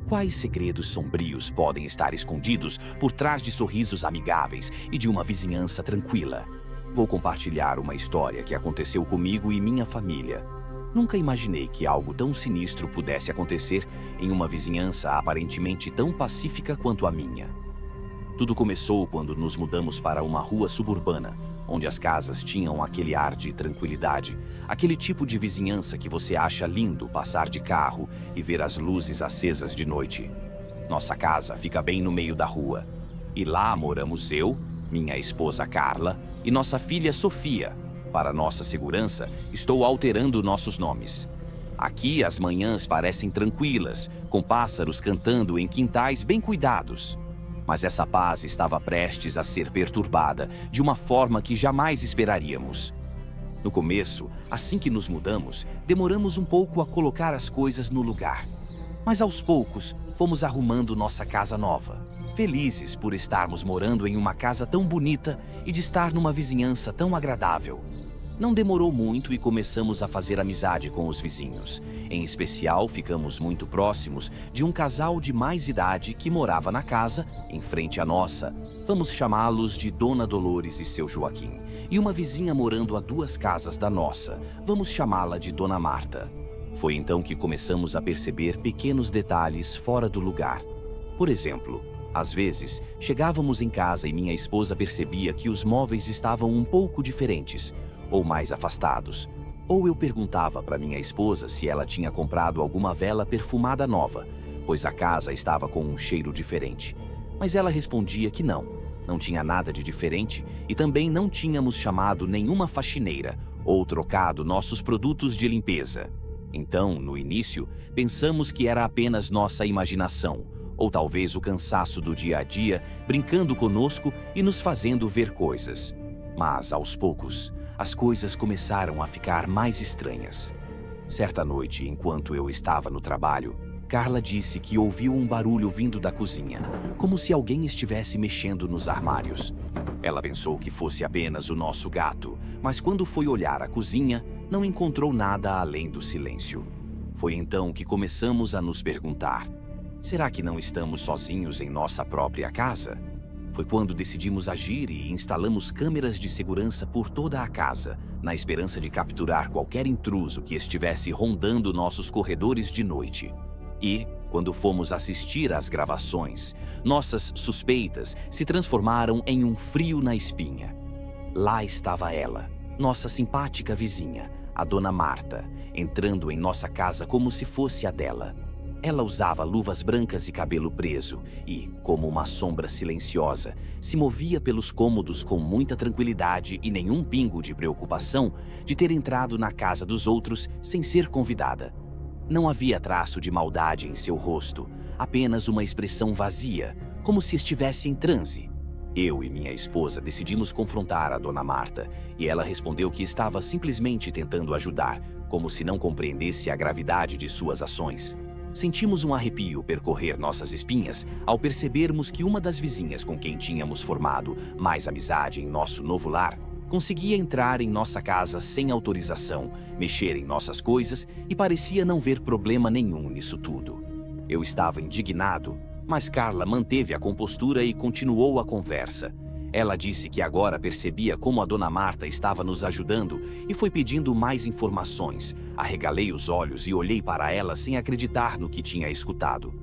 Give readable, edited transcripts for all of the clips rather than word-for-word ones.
Quais segredos sombrios podem estar escondidos por trás de sorrisos amigáveis e de uma vizinhança tranquila? Vou compartilhar uma história que aconteceu comigo e minha família. Nunca imaginei que algo tão sinistro pudesse acontecer em uma vizinhança aparentemente tão pacífica quanto a minha. Tudo começou quando nos mudamos para uma rua suburbana, onde as casas tinham aquele ar de tranquilidade, aquele tipo de vizinhança que você acha lindo passar de carro e ver as luzes acesas de noite. Nossa casa fica bem no meio da rua, e lá moramos eu, minha esposa Carla e nossa filha Sofia. Para nossa segurança, estou alterando nossos nomes. Aqui as manhãs parecem tranquilas, com pássaros cantando em quintais bem cuidados. Mas essa paz estava prestes a ser perturbada de uma forma que jamais esperaríamos. No começo, assim que nos mudamos, demoramos um pouco a colocar as coisas no lugar. Mas aos poucos, fomos arrumando nossa casa nova, felizes por estarmos morando em uma casa tão bonita e de estar numa vizinhança tão agradável. Não demorou muito e começamos a fazer amizade com os vizinhos. Em especial, ficamos muito próximos de um casal de mais idade que morava na casa, em frente à nossa. Vamos chamá-los de Dona Dolores e seu Joaquim. E uma vizinha morando a 2 casas da nossa. Vamos chamá-la de Dona Marta. Foi então que começamos a perceber pequenos detalhes fora do lugar. Por exemplo, às vezes, chegávamos em casa e minha esposa percebia que os móveis estavam um pouco diferentes, ou mais afastados. Ou eu perguntava para minha esposa se ela tinha comprado alguma vela perfumada nova, pois a casa estava com um cheiro diferente. Mas ela respondia que não tinha nada de diferente e também não tínhamos chamado nenhuma faxineira ou trocado nossos produtos de limpeza. Então, no início, pensamos que era apenas nossa imaginação, ou talvez o cansaço do dia a dia brincando conosco e nos fazendo ver coisas. Mas, aos poucos, as coisas começaram a ficar mais estranhas. Certa noite, enquanto eu estava no trabalho, Carla disse que ouviu um barulho vindo da cozinha, como se alguém estivesse mexendo nos armários. Ela pensou que fosse apenas o nosso gato, mas quando foi olhar a cozinha, não encontrou nada além do silêncio. Foi então que começamos a nos perguntar: será que não estamos sozinhos em nossa própria casa? Foi quando decidimos agir e instalamos câmeras de segurança por toda a casa, na esperança de capturar qualquer intruso que estivesse rondando nossos corredores de noite. E, quando fomos assistir às gravações, nossas suspeitas se transformaram em um frio na espinha. Lá estava ela, nossa simpática vizinha, a Dona Marta, entrando em nossa casa como se fosse a dela. Ela usava luvas brancas e cabelo preso e, como uma sombra silenciosa, se movia pelos cômodos com muita tranquilidade e nenhum pingo de preocupação de ter entrado na casa dos outros sem ser convidada. Não havia traço de maldade em seu rosto, apenas uma expressão vazia, como se estivesse em transe. Eu e minha esposa decidimos confrontar a Dona Marta e ela respondeu que estava simplesmente tentando ajudar, como se não compreendesse a gravidade de suas ações. Sentimos um arrepio percorrer nossas espinhas ao percebermos que uma das vizinhas com quem tínhamos formado mais amizade em nosso novo lar conseguia entrar em nossa casa sem autorização, mexer em nossas coisas e parecia não ver problema nenhum nisso tudo. Eu estava indignado, mas Carla manteve a compostura e continuou a conversa. Ela disse que agora percebia como a Dona Marta estava nos ajudando e foi pedindo mais informações. Arregalei os olhos e olhei para ela sem acreditar no que tinha escutado.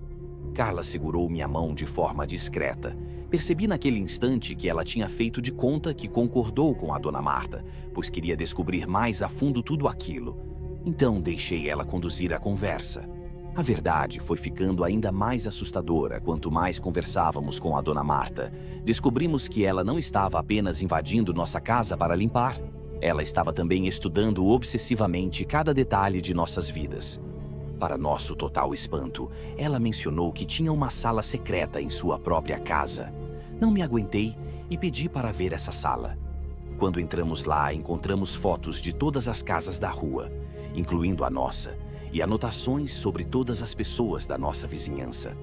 Carla segurou minha mão de forma discreta. Percebi naquele instante que ela tinha feito de conta que concordou com a Dona Marta, pois queria descobrir mais a fundo tudo aquilo. Então deixei ela conduzir a conversa. A verdade foi ficando ainda mais assustadora quanto mais conversávamos com a Dona Marta. Descobrimos que ela não estava apenas invadindo nossa casa para limpar. Ela estava também estudando obsessivamente cada detalhe de nossas vidas. Para nosso total espanto, ela mencionou que tinha uma sala secreta em sua própria casa. Não me aguentei e pedi para ver essa sala. Quando entramos lá, encontramos fotos de todas as casas da rua, incluindo a nossa, e anotações sobre todas as pessoas da nossa vizinhança.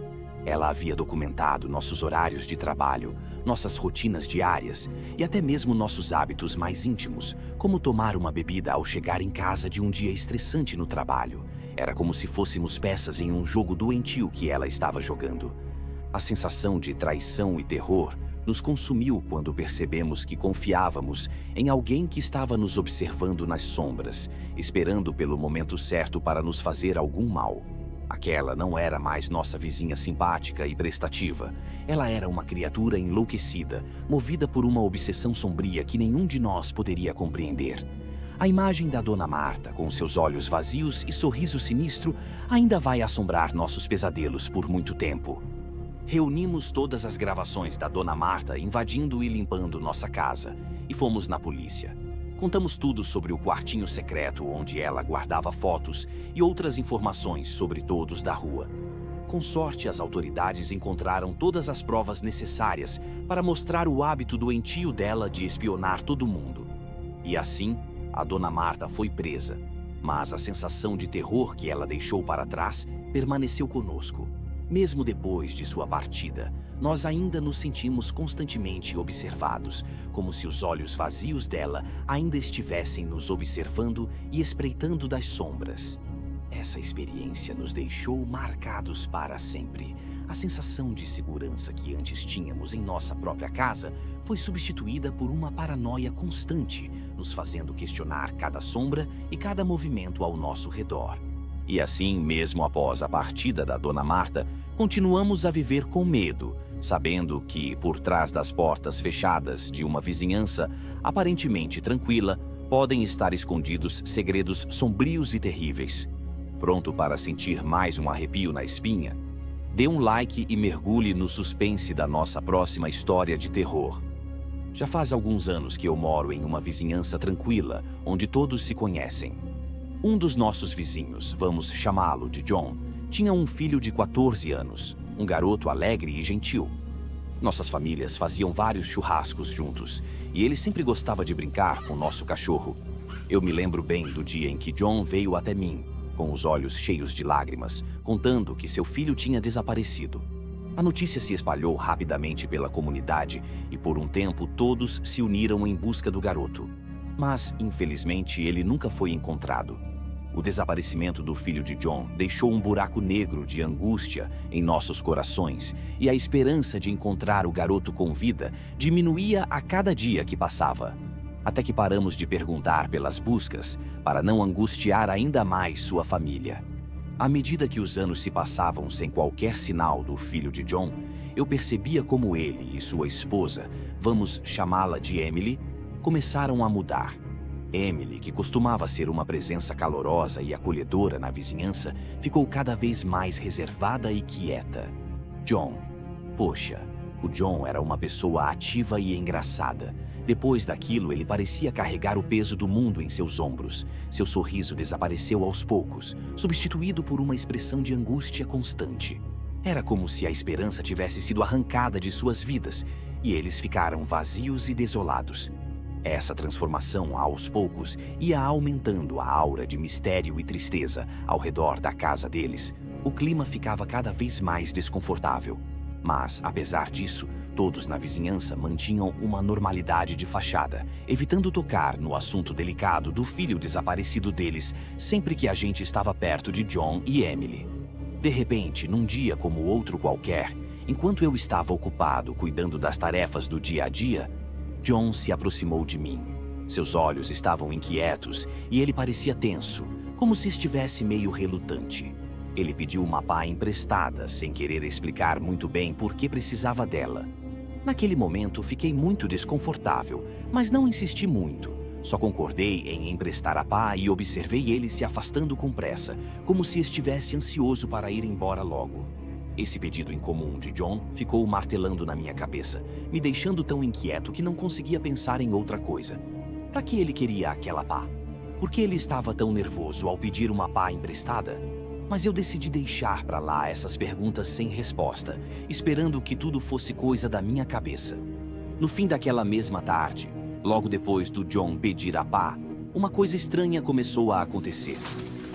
Ela havia documentado nossos horários de trabalho, nossas rotinas diárias e até mesmo nossos hábitos mais íntimos, como tomar uma bebida ao chegar em casa de um dia estressante no trabalho. Era como se fôssemos peças em um jogo doentio que ela estava jogando. A sensação de traição e terror nos consumiu quando percebemos que confiávamos em alguém que estava nos observando nas sombras, esperando pelo momento certo para nos fazer algum mal. Aquela não era mais nossa vizinha simpática e prestativa. Ela era uma criatura enlouquecida, movida por uma obsessão sombria que nenhum de nós poderia compreender. A imagem da Dona Marta, com seus olhos vazios e sorriso sinistro, ainda vai assombrar nossos pesadelos por muito tempo. Reunimos todas as gravações da Dona Marta invadindo e limpando nossa casa, e fomos na polícia. Contamos tudo sobre o quartinho secreto onde ela guardava fotos e outras informações sobre todos da rua. Com sorte, as autoridades encontraram todas as provas necessárias para mostrar o hábito doentio dela de espionar todo mundo. E assim, a Dona Marta foi presa, mas a sensação de terror que ela deixou para trás permaneceu conosco. Mesmo depois de sua partida, nós ainda nos sentimos constantemente observados, como se os olhos vazios dela ainda estivessem nos observando e espreitando das sombras. Essa experiência nos deixou marcados para sempre. A sensação de segurança que antes tínhamos em nossa própria casa foi substituída por uma paranoia constante, nos fazendo questionar cada sombra e cada movimento ao nosso redor. E assim, mesmo após a partida da Dona Marta, continuamos a viver com medo, sabendo que, por trás das portas fechadas de uma vizinhança aparentemente tranquila, podem estar escondidos segredos sombrios e terríveis. Pronto para sentir mais um arrepio na espinha? Dê um like e mergulhe no suspense da nossa próxima história de terror. Já faz alguns anos que eu moro em uma vizinhança tranquila, onde todos se conhecem. Um dos nossos vizinhos, vamos chamá-lo de John, tinha um filho de 14 anos, um garoto alegre e gentil. Nossas famílias faziam vários churrascos juntos, e ele sempre gostava de brincar com nosso cachorro. Eu me lembro bem do dia em que John veio até mim, com os olhos cheios de lágrimas, contando que seu filho tinha desaparecido. A notícia se espalhou rapidamente pela comunidade e por um tempo todos se uniram em busca do garoto. Mas, infelizmente, ele nunca foi encontrado. O desaparecimento do filho de John deixou um buraco negro de angústia em nossos corações, e a esperança de encontrar o garoto com vida diminuía a cada dia que passava. Até que paramos de perguntar pelas buscas, para não angustiar ainda mais sua família. À medida que os anos se passavam sem qualquer sinal do filho de John, eu percebia como ele e sua esposa, vamos chamá-la de Emily, começaram a mudar. Emily, que costumava ser uma presença calorosa e acolhedora na vizinhança, ficou cada vez mais reservada e quieta. John. Poxa, o John era uma pessoa ativa e engraçada. Depois daquilo, ele parecia carregar o peso do mundo em seus ombros. Seu sorriso desapareceu aos poucos, substituído por uma expressão de angústia constante. Era como se a esperança tivesse sido arrancada de suas vidas, e eles ficaram vazios e desolados. Essa transformação, aos poucos, ia aumentando a aura de mistério e tristeza ao redor da casa deles. O clima ficava cada vez mais desconfortável. Mas, apesar disso, todos na vizinhança mantinham uma normalidade de fachada, evitando tocar no assunto delicado do filho desaparecido deles sempre que a gente estava perto de John e Emily. De repente, num dia como outro qualquer, enquanto eu estava ocupado cuidando das tarefas do dia a dia, John se aproximou de mim. Seus olhos estavam inquietos e ele parecia tenso, como se estivesse meio relutante. Ele pediu uma pá emprestada, sem querer explicar muito bem por que precisava dela. Naquele momento, fiquei muito desconfortável, mas não insisti muito. Só concordei em emprestar a pá e observei ele se afastando com pressa, como se estivesse ansioso para ir embora logo. Esse pedido incomum de John ficou martelando na minha cabeça, me deixando tão inquieto que não conseguia pensar em outra coisa. Para que ele queria aquela pá? Por que ele estava tão nervoso ao pedir uma pá emprestada? Mas eu decidi deixar para lá essas perguntas sem resposta, esperando que tudo fosse coisa da minha cabeça. No fim daquela mesma tarde, logo depois do John pedir a pá, uma coisa estranha começou a acontecer.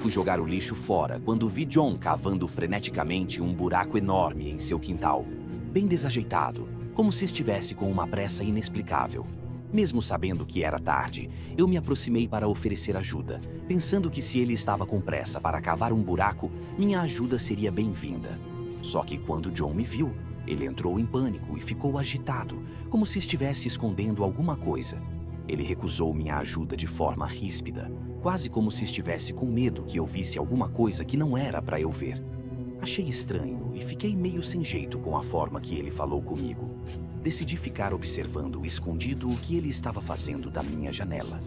fui jogar o lixo fora quando vi John cavando freneticamente um buraco enorme em seu quintal, bem desajeitado, como se estivesse com uma pressa inexplicável. Mesmo sabendo que era tarde, eu me aproximei para oferecer ajuda, pensando que se ele estava com pressa para cavar um buraco, minha ajuda seria bem-vinda. Só que quando John me viu, ele entrou em pânico e ficou agitado, como se estivesse escondendo alguma coisa. Ele recusou minha ajuda de forma ríspida, quase como se estivesse com medo que eu visse alguma coisa que não era para eu ver. Achei estranho e fiquei meio sem jeito com a forma que ele falou comigo. Decidi ficar observando escondido o que ele estava fazendo da minha janela.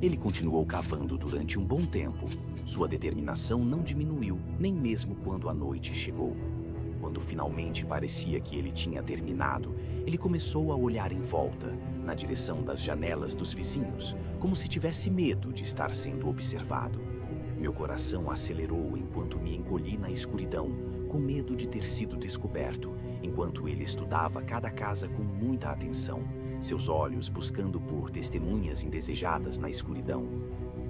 Ele continuou cavando durante um bom tempo. Sua determinação não diminuiu, nem mesmo quando a noite chegou. Quando finalmente parecia que ele tinha terminado, ele começou a olhar em volta, na direção das janelas dos vizinhos, como se tivesse medo de estar sendo observado. Meu coração acelerou enquanto me encolhi na escuridão, com medo de ter sido descoberto, enquanto ele estudava cada casa com muita atenção, seus olhos buscando por testemunhas indesejadas na escuridão.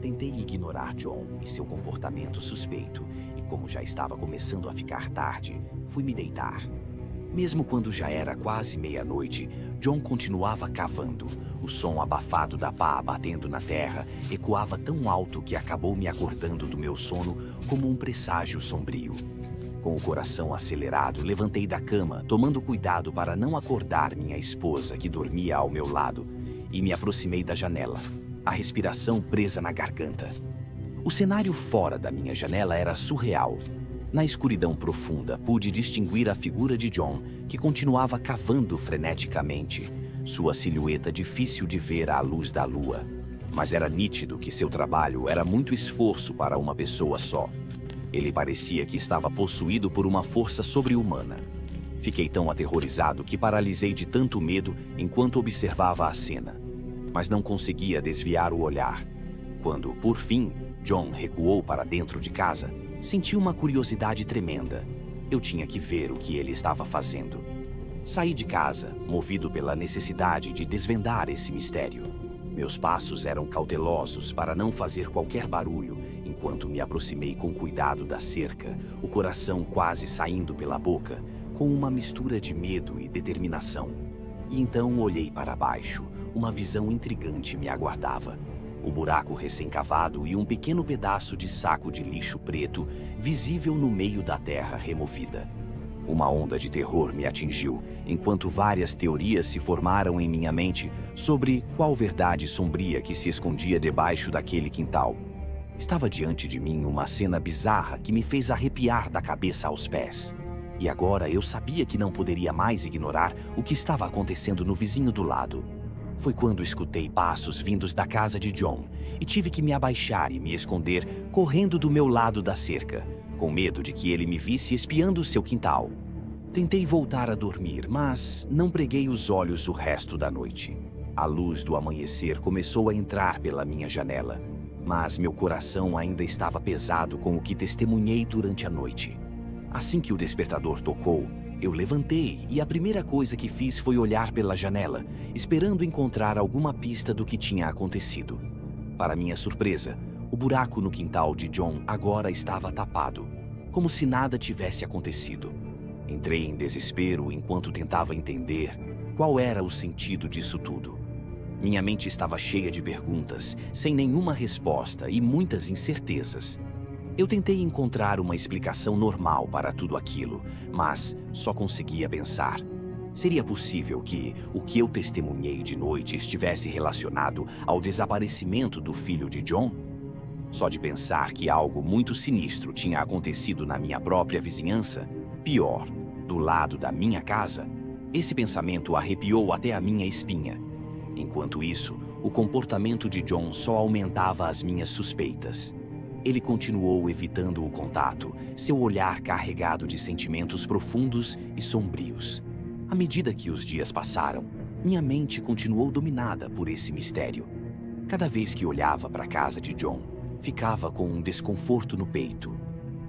Tentei ignorar John e seu comportamento suspeito, e como já estava começando a ficar tarde, fui me deitar. Mesmo quando já era quase meia-noite, John continuava cavando. O som abafado da pá batendo na terra ecoava tão alto que acabou me acordando do meu sono como um presságio sombrio. Com o coração acelerado, levantei da cama, tomando cuidado para não acordar minha esposa, que dormia ao meu lado, e me aproximei da janela, a respiração presa na garganta. O cenário fora da minha janela era surreal. Na escuridão profunda, pude distinguir a figura de John, que continuava cavando freneticamente, sua silhueta difícil de ver à luz da lua. Mas era nítido que seu trabalho era muito esforço para uma pessoa só. Ele parecia que estava possuído por uma força sobre-humana. Fiquei tão aterrorizado que paralisei de tanto medo enquanto observava a cena. Mas não conseguia desviar o olhar. Quando, por fim, John recuou para dentro de casa, senti uma curiosidade tremenda. Eu tinha que ver o que ele estava fazendo. Saí de casa, movido pela necessidade de desvendar esse mistério. Meus passos eram cautelosos para não fazer qualquer barulho, enquanto me aproximei com cuidado da cerca, o coração quase saindo pela boca, com uma mistura de medo e determinação. E então olhei para baixo. Uma visão intrigante me aguardava. O buraco recém-cavado e um pequeno pedaço de saco de lixo preto visível no meio da terra removida. Uma onda de terror me atingiu, enquanto várias teorias se formaram em minha mente sobre qual verdade sombria que se escondia debaixo daquele quintal. Estava diante de mim uma cena bizarra que me fez arrepiar da cabeça aos pés. E agora eu sabia que não poderia mais ignorar o que estava acontecendo no vizinho do lado. Foi quando escutei passos vindos da casa de John e tive que me abaixar e me esconder, correndo do meu lado da cerca, com medo de que ele me visse espiando seu quintal. Tentei voltar a dormir, mas não preguei os olhos o resto da noite. A luz do amanhecer começou a entrar pela minha janela, mas meu coração ainda estava pesado com o que testemunhei durante a noite. Assim que o despertador tocou, eu levantei e a primeira coisa que fiz foi olhar pela janela, esperando encontrar alguma pista do que tinha acontecido. Para minha surpresa, o buraco no quintal de John agora estava tapado, como se nada tivesse acontecido. Entrei em desespero enquanto tentava entender qual era o sentido disso tudo. Minha mente estava cheia de perguntas, sem nenhuma resposta e muitas incertezas. Eu tentei encontrar uma explicação normal para tudo aquilo, mas só conseguia pensar. Seria possível que o que eu testemunhei de noite estivesse relacionado ao desaparecimento do filho de John? Só de pensar que algo muito sinistro tinha acontecido na minha própria vizinhança, pior, do lado da minha casa, esse pensamento arrepiou até a minha espinha. Enquanto isso, o comportamento de John só aumentava as minhas suspeitas. Ele continuou evitando o contato, seu olhar carregado de sentimentos profundos e sombrios. À medida que os dias passaram, minha mente continuou dominada por esse mistério. Cada vez que olhava para a casa de John, ficava com um desconforto no peito.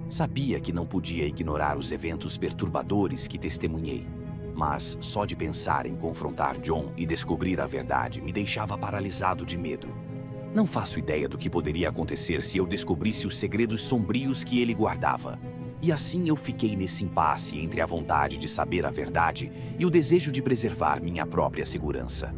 Sabia que não podia ignorar os eventos perturbadores que testemunhei, mas só de pensar em confrontar John e descobrir a verdade me deixava paralisado de medo. Não faço ideia do que poderia acontecer se eu descobrisse os segredos sombrios que ele guardava. E assim eu fiquei nesse impasse entre a vontade de saber a verdade e o desejo de preservar minha própria segurança.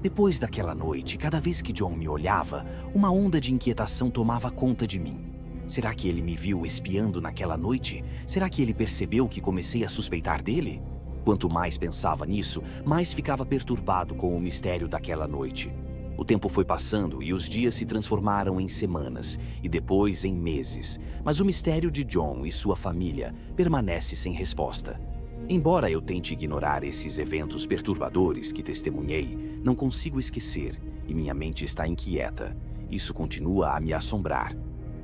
Depois daquela noite, cada vez que John me olhava, uma onda de inquietação tomava conta de mim. Será que ele me viu espiando naquela noite? Será que ele percebeu que comecei a suspeitar dele? Quanto mais pensava nisso, mais ficava perturbado com o mistério daquela noite. O tempo foi passando e os dias se transformaram em semanas e depois em meses, mas o mistério de John e sua família permanece sem resposta. Embora eu tente ignorar esses eventos perturbadores que testemunhei, não consigo esquecer e minha mente está inquieta. Isso continua a me assombrar.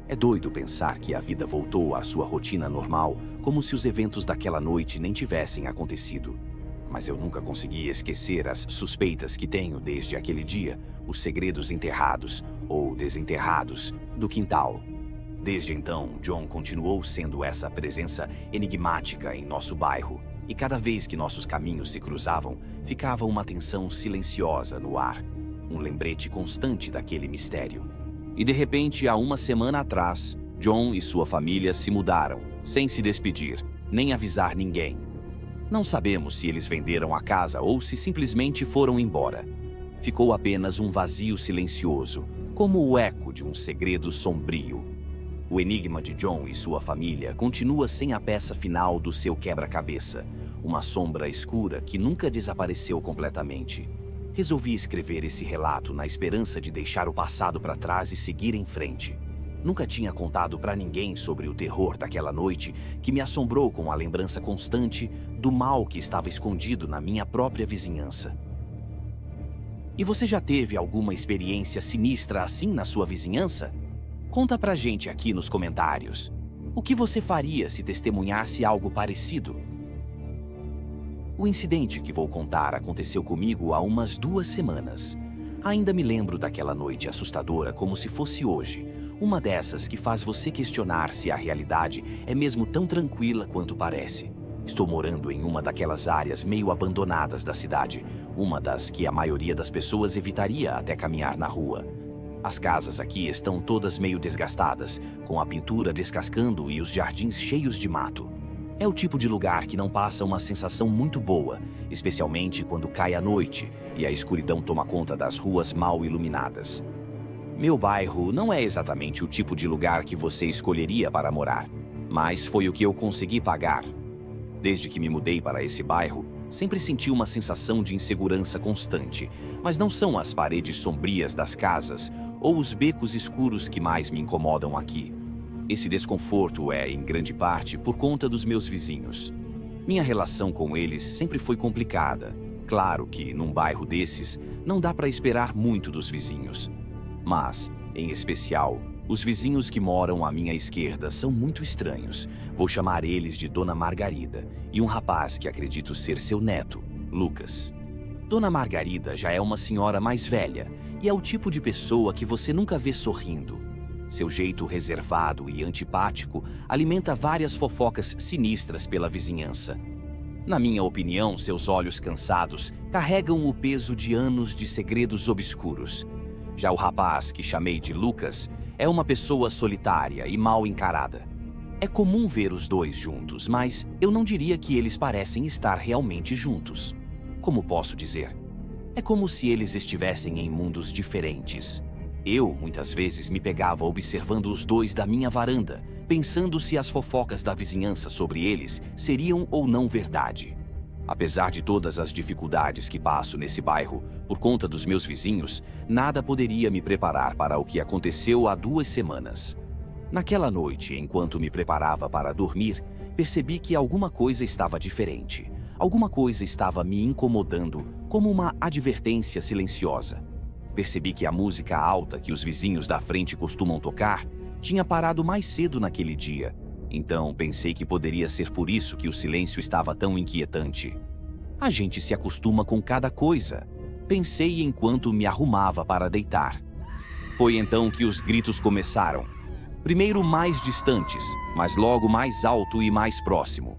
É doido pensar que a vida voltou à sua rotina normal, como se os eventos daquela noite nem tivessem acontecido. Mas eu nunca consegui esquecer as suspeitas que tenho desde aquele dia, os segredos enterrados ou desenterrados do quintal. Desde então, John continuou sendo essa presença enigmática em nosso bairro, e cada vez que nossos caminhos se cruzavam, ficava uma tensão silenciosa no ar, um lembrete constante daquele mistério. E de repente, há uma semana atrás, John e sua família se mudaram, sem se despedir, nem avisar ninguém. Não sabemos se eles venderam a casa ou se simplesmente foram embora. Ficou apenas um vazio silencioso, como o eco de um segredo sombrio. O enigma de John e sua família continua sem a peça final do seu quebra-cabeça, uma sombra escura que nunca desapareceu completamente. Resolvi escrever esse relato na esperança de deixar o passado para trás e seguir em frente. Nunca tinha contado para ninguém sobre o terror daquela noite que me assombrou com a lembrança constante do mal que estava escondido na minha própria vizinhança. E você já teve alguma experiência sinistra assim na sua vizinhança? Conta pra gente aqui nos comentários. O que você faria se testemunhasse algo parecido? O incidente que vou contar aconteceu comigo há umas 2 semanas. Ainda me lembro daquela noite assustadora como se fosse hoje. Uma dessas que faz você questionar se a realidade é mesmo tão tranquila quanto parece. Estou morando em uma daquelas áreas meio abandonadas da cidade, uma das que a maioria das pessoas evitaria até caminhar na rua. As casas aqui estão todas meio desgastadas, com a pintura descascando e os jardins cheios de mato. É o tipo de lugar que não passa uma sensação muito boa, especialmente quando cai a noite e a escuridão toma conta das ruas mal iluminadas. Meu bairro não é exatamente o tipo de lugar que você escolheria para morar, mas foi o que eu consegui pagar. Desde que me mudei para esse bairro, sempre senti uma sensação de insegurança constante, mas não são as paredes sombrias das casas ou os becos escuros que mais me incomodam aqui. Esse desconforto é, em grande parte, por conta dos meus vizinhos. Minha relação com eles sempre foi complicada. Claro que, num bairro desses, não dá para esperar muito dos vizinhos. Mas, em especial, os vizinhos que moram à minha esquerda são muito estranhos. Vou chamar eles de Dona Margarida e um rapaz que acredito ser seu neto, Lucas. Dona Margarida já é uma senhora mais velha e é o tipo de pessoa que você nunca vê sorrindo. Seu jeito reservado e antipático alimenta várias fofocas sinistras pela vizinhança. Na minha opinião, seus olhos cansados carregam o peso de anos de segredos obscuros. Já o rapaz, que chamei de Lucas, é uma pessoa solitária e mal encarada. É comum ver os dois juntos, mas eu não diria que eles parecem estar realmente juntos. Como posso dizer? É como se eles estivessem em mundos diferentes. Eu, muitas vezes, me pegava observando os dois da minha varanda, pensando se as fofocas da vizinhança sobre eles seriam ou não verdade. Apesar de todas as dificuldades que passo nesse bairro por conta dos meus vizinhos, nada poderia me preparar para o que aconteceu há 2 semanas. Naquela noite, enquanto me preparava para dormir, percebi que alguma coisa estava diferente. Alguma coisa estava me incomodando, como uma advertência silenciosa. Percebi que a música alta que os vizinhos da frente costumam tocar tinha parado mais cedo naquele dia. Então pensei que poderia ser por isso que o silêncio estava tão inquietante. A gente se acostuma com cada coisa. Pensei enquanto me arrumava para deitar. Foi então que os gritos começaram. Primeiro mais distantes, mas logo mais alto e mais próximo.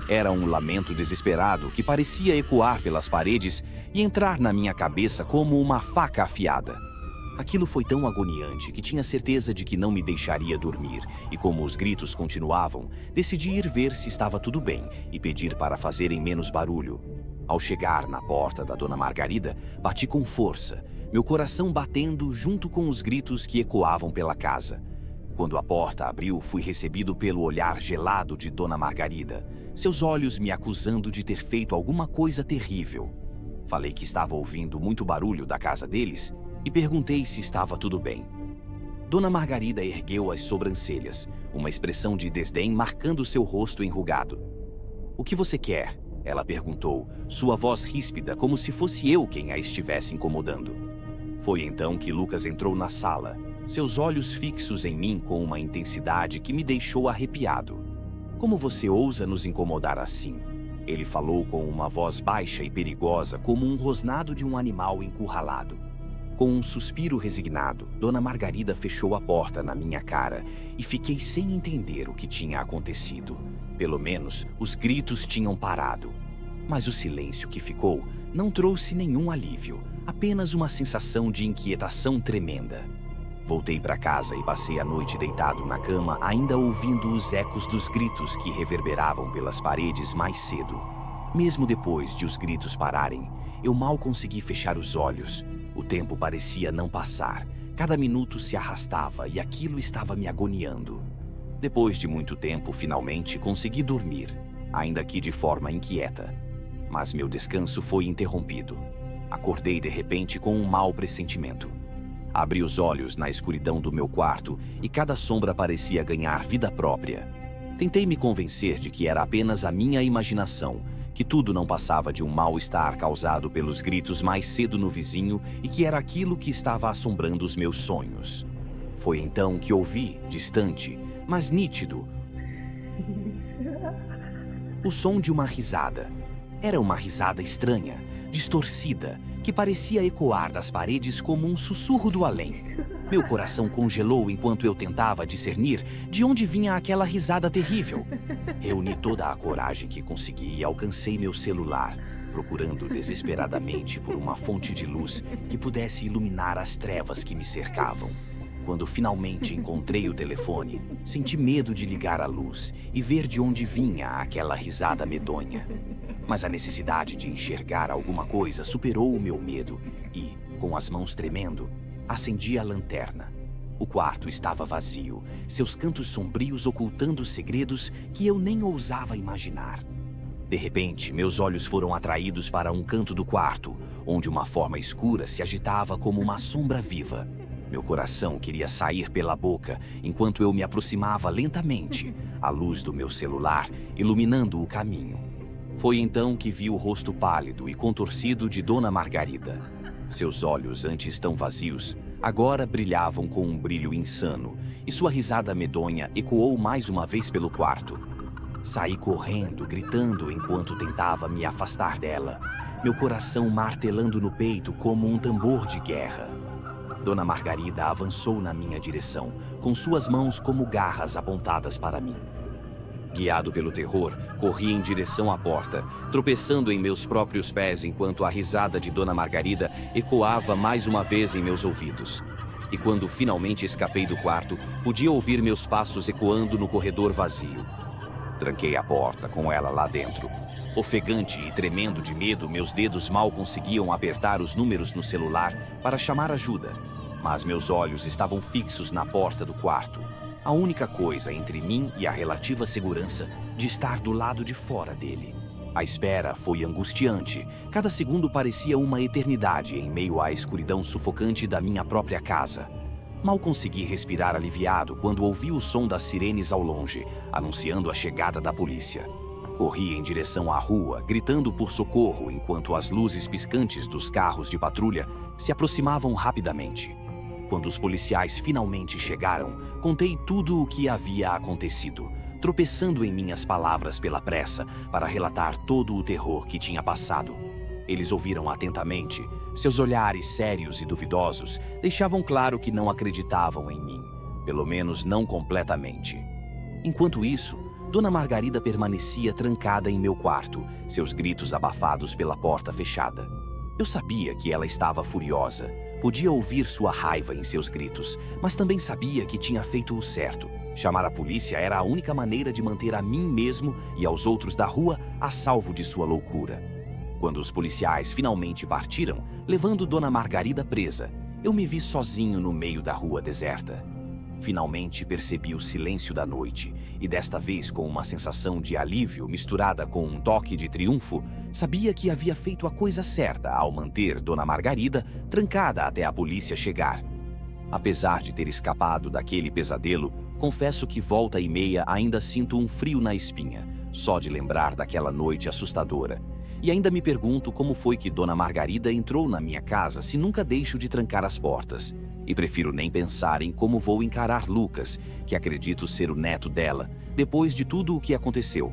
Era um lamento desesperado que parecia ecoar pelas paredes e entrar na minha cabeça como uma faca afiada. Aquilo foi tão agoniante que tinha certeza de que não me deixaria dormir, e como os gritos continuavam, decidi ir ver se estava tudo bem e pedir para fazerem menos barulho. Ao chegar na porta da Dona Margarida, bati com força, meu coração batendo junto com os gritos que ecoavam pela casa. Quando a porta abriu, fui recebido pelo olhar gelado de Dona Margarida, seus olhos me acusando de ter feito alguma coisa terrível. Falei que estava ouvindo muito barulho da casa deles e perguntei se estava tudo bem. Dona Margarida ergueu as sobrancelhas, uma expressão de desdém marcando seu rosto enrugado. "O que você quer?" ela perguntou, sua voz ríspida, como se fosse eu quem a estivesse incomodando. Foi então que Lucas entrou na sala, seus olhos fixos em mim com uma intensidade que me deixou arrepiado. "Como você ousa nos incomodar assim?" Ele falou com uma voz baixa e perigosa, como um rosnado de um animal encurralado. Com um suspiro resignado, Dona Margarida fechou a porta na minha cara e fiquei sem entender o que tinha acontecido. Pelo menos, os gritos tinham parado. Mas o silêncio que ficou não trouxe nenhum alívio, apenas uma sensação de inquietação tremenda. Voltei para casa e passei a noite deitado na cama, ainda ouvindo os ecos dos gritos que reverberavam pelas paredes mais cedo. Mesmo depois de os gritos pararem, eu mal consegui fechar os olhos. O tempo parecia não passar. Cada minuto se arrastava e aquilo estava me agoniando. Depois de muito tempo, finalmente consegui dormir, ainda que de forma inquieta. Mas meu descanso foi interrompido. Acordei de repente com um mau pressentimento. Abri os olhos na escuridão do meu quarto e cada sombra parecia ganhar vida própria. Tentei me convencer de que era apenas a minha imaginação, que tudo não passava de um mal-estar causado pelos gritos mais cedo no vizinho e que era aquilo que estava assombrando os meus sonhos. Foi então que ouvi, distante, mas nítido, o som de uma risada. Era uma risada estranha, distorcida, que parecia ecoar das paredes como um sussurro do além. Meu coração congelou enquanto eu tentava discernir de onde vinha aquela risada terrível. Reuni toda a coragem que consegui e alcancei meu celular, procurando desesperadamente por uma fonte de luz que pudesse iluminar as trevas que me cercavam. Quando finalmente encontrei o telefone, senti medo de ligar a luz e ver de onde vinha aquela risada medonha. Mas a necessidade de enxergar alguma coisa superou o meu medo e, com as mãos tremendo, acendi a lanterna. O quarto estava vazio, seus cantos sombrios ocultando segredos que eu nem ousava imaginar. De repente, meus olhos foram atraídos para um canto do quarto, onde uma forma escura se agitava como uma sombra viva. Meu coração queria sair pela boca enquanto eu me aproximava lentamente, a luz do meu celular iluminando o caminho. Foi então que vi o rosto pálido e contorcido de Dona Margarida. Seus olhos, antes tão vazios, agora brilhavam com um brilho insano, e sua risada medonha ecoou mais uma vez pelo quarto. Saí correndo, gritando enquanto tentava me afastar dela, meu coração martelando no peito como um tambor de guerra. Dona Margarida avançou na minha direção, com suas mãos como garras apontadas para mim. Guiado pelo terror, corri em direção à porta, tropeçando em meus próprios pés enquanto a risada de Dona Margarida ecoava mais uma vez em meus ouvidos. E quando finalmente escapei do quarto, podia ouvir meus passos ecoando no corredor vazio. Tranquei a porta com ela lá dentro. Ofegante e tremendo de medo, meus dedos mal conseguiam apertar os números no celular para chamar ajuda. Mas meus olhos estavam fixos na porta do quarto. A única coisa entre mim e a relativa segurança de estar do lado de fora dele. A espera foi angustiante. Cada segundo parecia uma eternidade em meio à escuridão sufocante da minha própria casa. Mal consegui respirar aliviado quando ouvi o som das sirenes ao longe, anunciando a chegada da polícia. Corri em direção à rua, gritando por socorro enquanto as luzes piscantes dos carros de patrulha se aproximavam rapidamente. Quando os policiais finalmente chegaram, contei tudo o que havia acontecido, tropeçando em minhas palavras pela pressa para relatar todo o terror que tinha passado. Eles ouviram atentamente. Seus olhares sérios e duvidosos deixavam claro que não acreditavam em mim, pelo menos não completamente. Enquanto isso, Dona Margarida permanecia trancada em meu quarto, seus gritos abafados pela porta fechada. Eu sabia que ela estava furiosa. Podia ouvir sua raiva em seus gritos, mas também sabia que tinha feito o certo. Chamar a polícia era a única maneira de manter a mim mesmo e aos outros da rua a salvo de sua loucura. Quando os policiais finalmente partiram, levando Dona Margarida presa, eu me vi sozinho no meio da rua deserta. Finalmente percebi o silêncio da noite e desta vez, com uma sensação de alívio misturada com um toque de triunfo, sabia que havia feito a coisa certa ao manter Dona Margarida trancada até a polícia chegar. Apesar de ter escapado daquele pesadelo, confesso que volta e meia ainda sinto um frio na espinha, só de lembrar daquela noite assustadora. E ainda me pergunto como foi que Dona Margarida entrou na minha casa se nunca deixo de trancar as portas. E prefiro nem pensar em como vou encarar Lucas, que acredito ser o neto dela, depois de tudo o que aconteceu.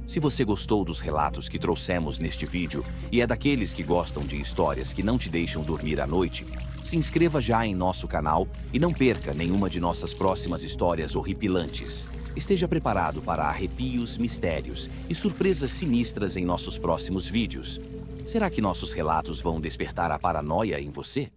Se você gostou dos relatos que trouxemos neste vídeo e é daqueles que gostam de histórias que não te deixam dormir à noite, se inscreva já em nosso canal e não perca nenhuma de nossas próximas histórias horripilantes. Esteja preparado para arrepios, mistérios e surpresas sinistras em nossos próximos vídeos. Será que nossos relatos vão despertar a paranoia em você?